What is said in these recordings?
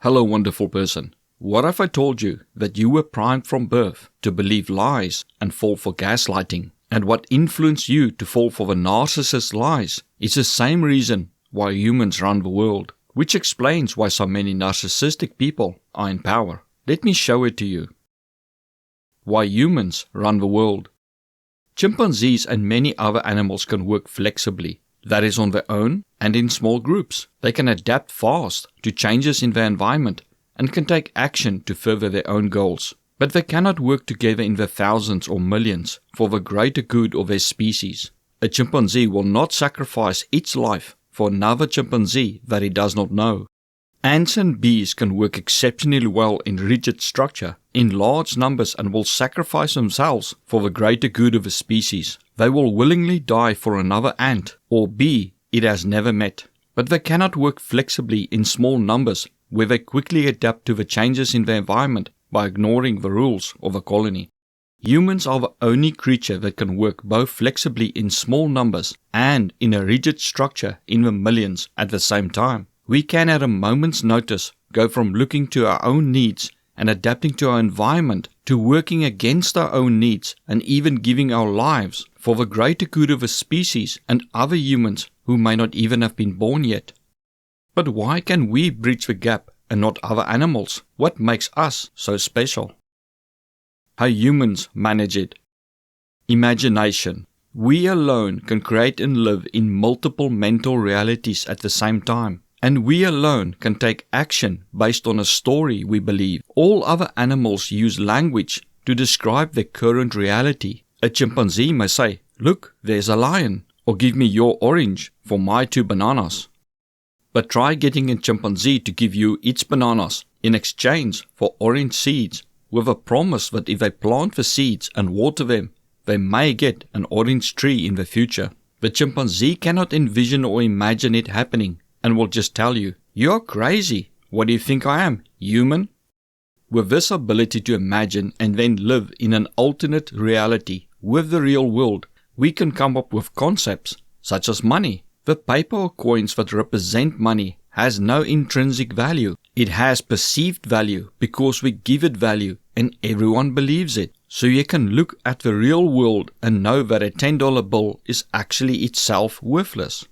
Hello, wonderful person. What if I told you that you were primed from birth to believe lies and fall for gaslighting? And what influenced you to fall for the narcissist lies is the same reason why humans run the world, which explains why so many narcissistic people are in power. Let me show it to you. Why humans run the world. Chimpanzees and many other animals can work flexibly, that is on their own and in small groups. They can adapt fast to changes in their environment and can take action to further their own goals. But they cannot work together in the thousands or millions for the greater good of their species. A chimpanzee will not sacrifice its life for another chimpanzee that he does not know. Ants and bees can work exceptionally well in rigid structure, in large numbers, and will sacrifice themselves for the greater good of a species. They will willingly die for another ant or bee it has never met. But they cannot work flexibly in small numbers where they quickly adapt to the changes in their environment by ignoring the rules of a colony. Humans are the only creature that can work both flexibly in small numbers and in a rigid structure in the millions at the same time. We can at a moment's notice go from looking to our own needs and adapting to our environment to working against our own needs and even giving our lives for the greater good of a species and other humans who may not even have been born yet. But why can we bridge the gap and not other animals? What makes us so special? How humans manage it. Imagination. We alone can create and live in multiple mental realities at the same time. And we alone can take action based on a story we believe. All other animals use language to describe their current reality. A chimpanzee may say, "Look, there's a lion," or "Give me your orange for my 2 bananas." But try getting a chimpanzee to give you its bananas in exchange for orange seeds with a promise that if they plant the seeds and water them, they may get an orange tree in the future. The chimpanzee cannot envision or imagine it happening and will just tell you, "You're crazy. What do you think I am, human?" With this ability to imagine and then live in an alternate reality with the real world, we can come up with concepts such as money. The paper or coins that represent money has no intrinsic value. It has perceived value because we give it value and everyone believes it. So you can look at the real world and know that a $10 bill is actually itself worthless.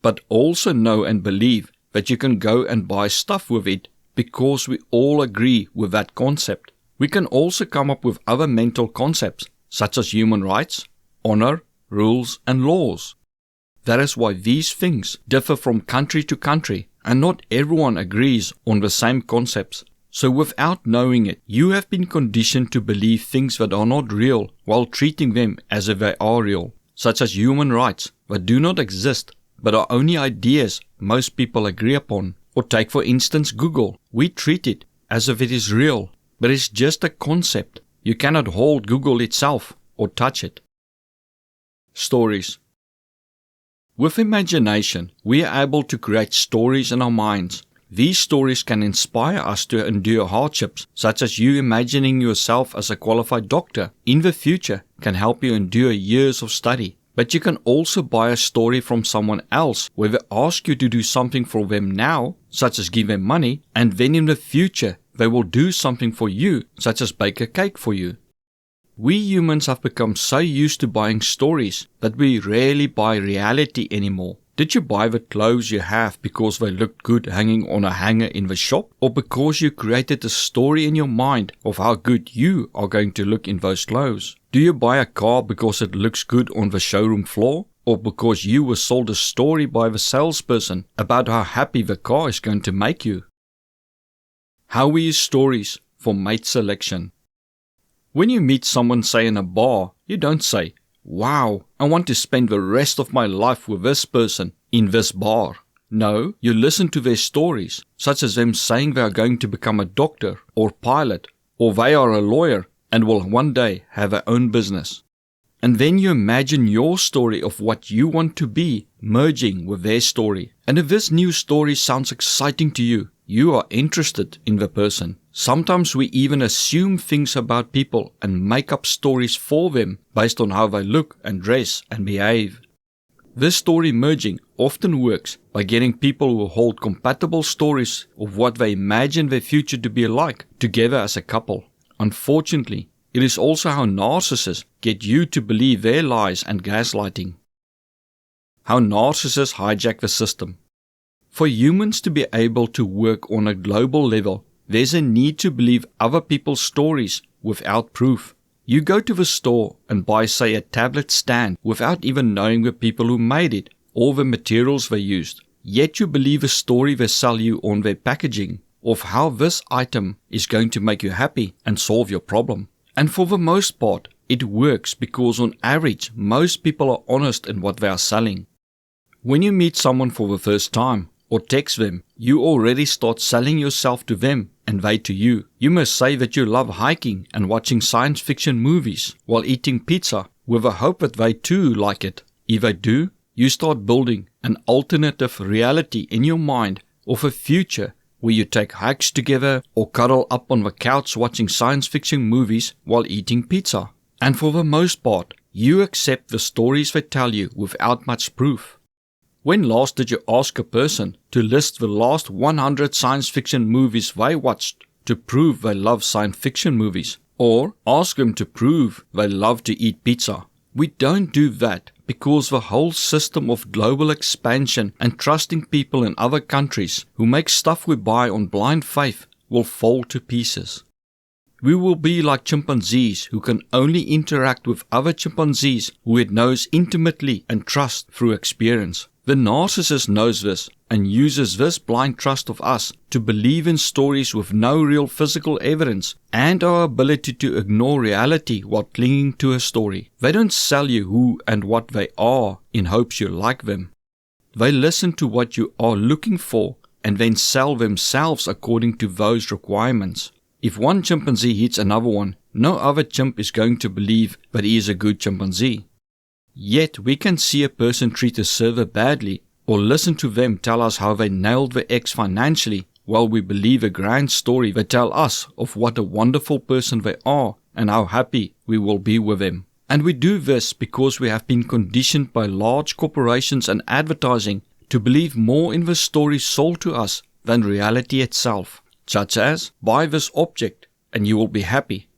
But also know and believe that you can go and buy stuff with it because we all agree with that concept. We can also come up with other mental concepts such as human rights, honor, rules and laws. That is why these things differ from country to country and not everyone agrees on the same concepts. So without knowing it, you have been conditioned to believe things that are not real while treating them as if they are real, such as human rights that do not exist but are only ideas most people agree upon. Or take for instance Google. We treat it as if it is real, but it's just a concept. You cannot hold Google itself or touch it. Stories. With imagination, we are able to create stories in our minds. These stories can inspire us to endure hardships, such as you imagining yourself as a qualified doctor in the future can help you endure years of study. But you can also buy a story from someone else where they ask you to do something for them now, such as give them money, and then in the future they will do something for you, such as bake a cake for you. We humans have become so used to buying stories that we rarely buy reality anymore. Did you buy the clothes you have because they looked good hanging on a hanger in the shop? Or because you created a story in your mind of how good you are going to look in those clothes? Do you buy a car because it looks good on the showroom floor? Or because you were sold a story by the salesperson about how happy the car is going to make you? How we use stories for mate selection. When you meet someone, say in a bar, you don't say, "Wow, I want to spend the rest of my life with this person in this bar." No, you listen to their stories, such as them saying they are going to become a doctor or pilot, or they are a lawyer and will one day have their own business. And then you imagine your story of what you want to be merging with their story. And if this new story sounds exciting to you, you are interested in the person. Sometimes we even assume things about people and make up stories for them based on how they look and dress and behave. This story merging often works by getting people who hold compatible stories of what they imagine their future to be like together as a couple. Unfortunately, it is also how narcissists get you to believe their lies and gaslighting. How narcissists hijack the system. For humans to be able to work on a global level, there's a need to believe other people's stories without proof. You go to the store and buy, say, a tablet stand without even knowing the people who made it or the materials they used. Yet you believe a story they sell you on their packaging of how this item is going to make you happy and solve your problem. And for the most part, it works because on average, most people are honest in what they are selling. When you meet someone for the first time or text them, you already start selling yourself to them and they to you. You must say that you love hiking and watching science fiction movies while eating pizza with a hope that they too like it. If they do, you start building an alternative reality in your mind of a future where you take hikes together or cuddle up on the couch watching science fiction movies while eating pizza. And for the most part, you accept the stories they tell you without much proof. When last did you ask a person to list the last 100 science fiction movies they watched to prove they love science fiction movies? Or ask them to prove they love to eat pizza? We don't do that because the whole system of global expansion and trusting people in other countries who make stuff we buy on blind faith will fall to pieces. We will be like chimpanzees who can only interact with other chimpanzees who it knows intimately and trust through experience. The narcissist knows this and uses this blind trust of us to believe in stories with no real physical evidence and our ability to ignore reality while clinging to a story. They don't sell you who and what they are in hopes you like them. They listen to what you are looking for and then sell themselves according to those requirements. If one chimpanzee hits another one, no other chimp is going to believe that he is a good chimpanzee. Yet we can see a person treat a server badly or listen to them tell us how they nailed their ex financially while we believe a grand story they tell us of what a wonderful person they are and how happy we will be with them. And we do this because we have been conditioned by large corporations and advertising to believe more in the stories sold to us than reality itself, such as, buy this object and you will be happy.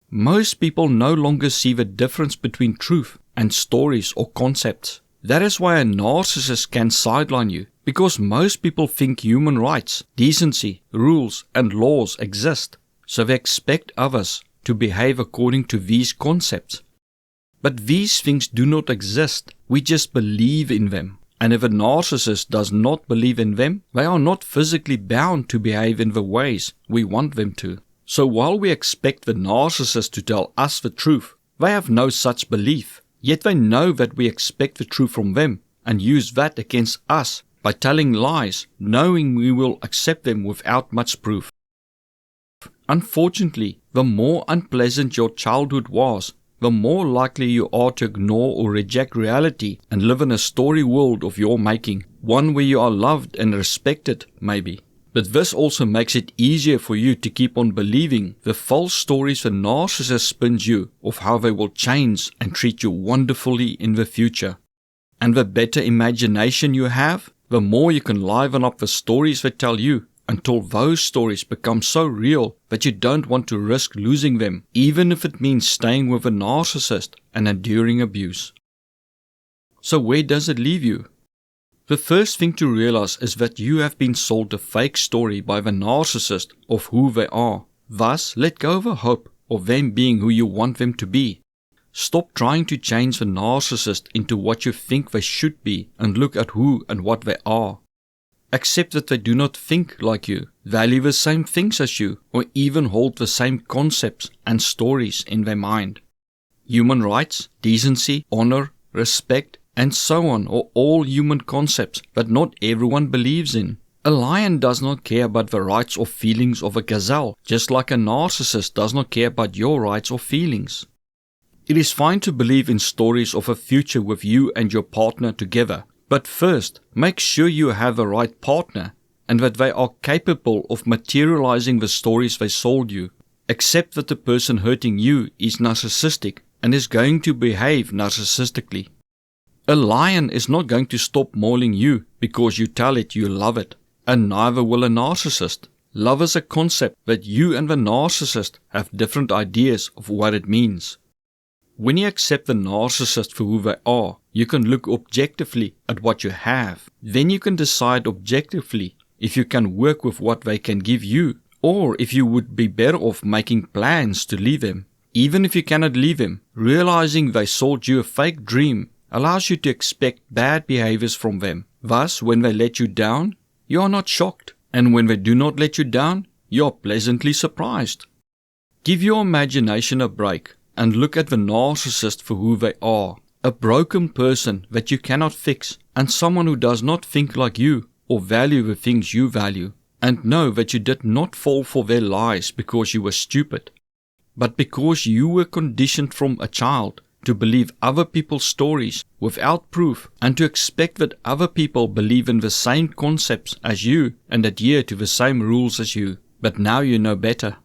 Most people no longer see the difference between truth and stories or concepts. That is why a narcissist can sideline you, because most people think human rights, decency, rules and laws exist, so they expect others to behave according to these concepts. But these things do not exist, we just believe in them. And if a narcissist does not believe in them, they are not physically bound to behave in the ways we want them to. So while we expect the narcissist to tell us the truth, they have no such belief. Yet they know that we expect the truth from them and use that against us by telling lies, knowing we will accept them without much proof. Unfortunately, the more unpleasant your childhood was, the more likely you are to ignore or reject reality and live in a story world of your making, one where you are loved and respected, maybe. But this also makes it easier for you to keep on believing the false stories the narcissist spins you of how they will change and treat you wonderfully in the future. And the better imagination you have, the more you can liven up the stories they tell you until those stories become so real that you don't want to risk losing them, even if it means staying with a narcissist and enduring abuse. So where does it leave you? The first thing to realize is that you have been sold a fake story by the narcissist of who they are. Thus, let go of the hope of them being who you want them to be. Stop trying to change the narcissist into what you think they should be and look at who and what they are. Accept that they do not think like you, value the same things as you, or even hold the same concepts and stories in their mind. Human rights, decency, honor, respect, and so on are all human concepts that not everyone believes in. A lion does not care about the rights or feelings of a gazelle, just like a narcissist does not care about your rights or feelings. It is fine to believe in stories of a future with you and your partner together, but first, make sure you have the right partner and that they are capable of materializing the stories they sold you. Accept that the person hurting you is narcissistic and is going to behave narcissistically. A lion is not going to stop mauling you because you tell it you love it, and neither will a narcissist. Love is a concept that you and the narcissist have different ideas of what it means. When you accept the narcissist for who they are, you can look objectively at what you have. Then you can decide objectively if you can work with what they can give you, or if you would be better off making plans to leave them. Even if you cannot leave them, realizing they sold you a fake dream allows you to expect bad behaviors from them. Thus, when they let you down, you are not shocked, and when they do not let you down, you are pleasantly surprised. Give your imagination a break and look at the narcissist for who they are. A broken person that you cannot fix, and someone who does not think like you or value the things you value. And know that you did not fall for their lies because you were stupid, but because you were conditioned from a child to believe other people's stories without proof and to expect that other people believe in the same concepts as you and adhere to the same rules as you. But now you know better.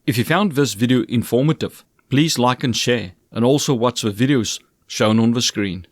If you found this video informative, please like and share, and also watch the videos shown on the screen.